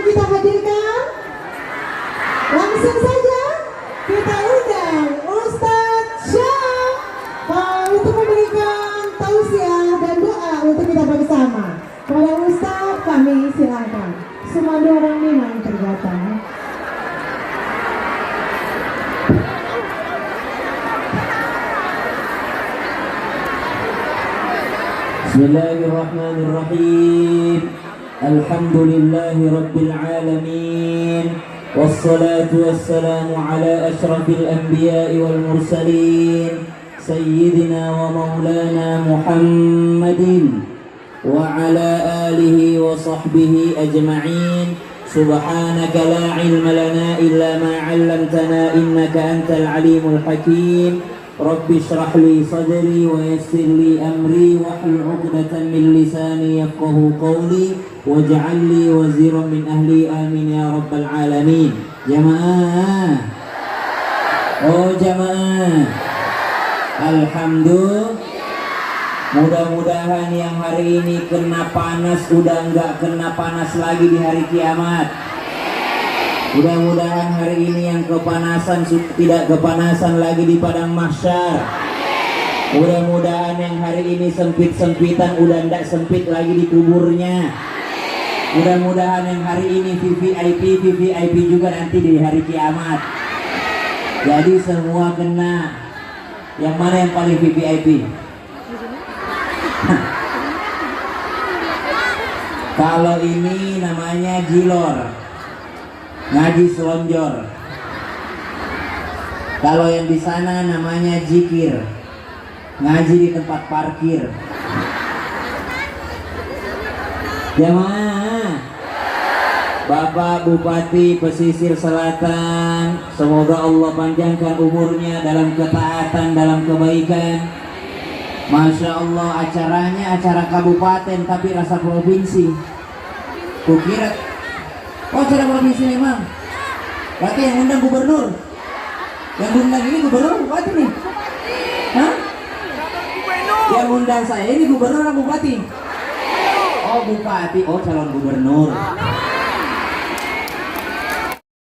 yang kita hadirkan? Langsung saja kita undang Ustadz Syam untuk memberikan tausiah dan doa untuk kita bersama. Kepada Ustadz kami silakan. Semua orang memang terbatas. Bismillahirrahmanirrahim. Alhamdulillahi Rabbil Alamin. Wassalatu wassalamu ala ashrafil anbiya'i wal mursalin Sayyidina wa maulana Muhammadin wa ala alihi wa sahbihi ajma'in. Subhanaka la ilma lana illa ma 'allamtana innaka antal alimul hakim. Rabbi shrah li sadri wa yassir li amri wahlul 'uqdatam min lisani yafqahu qawli waj'al li waziran min ahli amin ya rabbal alamin. Jamaah, oh jamaah, alhamdulillah. Mudah-mudahan yang hari ini kena panas udah enggak kena panas lagi di hari kiamat. Mudah-mudahan hari ini yang kepanasan tidak kepanasan lagi di padang mahsyar. Mudah-mudahan yang hari ini sempit-sempitan udah tidak sempit lagi di kuburnya. Mudah-mudahan yang hari ini VVIP juga nanti di hari kiamat. Jadi semua kena. Yang mana yang paling VVIP? Kalau ini namanya jilor, ngaji selonjor. Kalau yang di sana namanya jikir, ngaji di tempat parkir. Jamaah, Bapak Bupati Pesisir Selatan, semoga Allah panjangkan umurnya dalam ketaatan, dalam kebaikan. Masya Allah, acaranya acara kabupaten tapi rasa provinsi. Kukira oh acara provinsi memang. Berarti yang undang gubernur. Yang undang ini gubernur bupati nih. Hah? Yang undang saya ini gubernur atau bupati? Oh bupati, oh calon gubernur.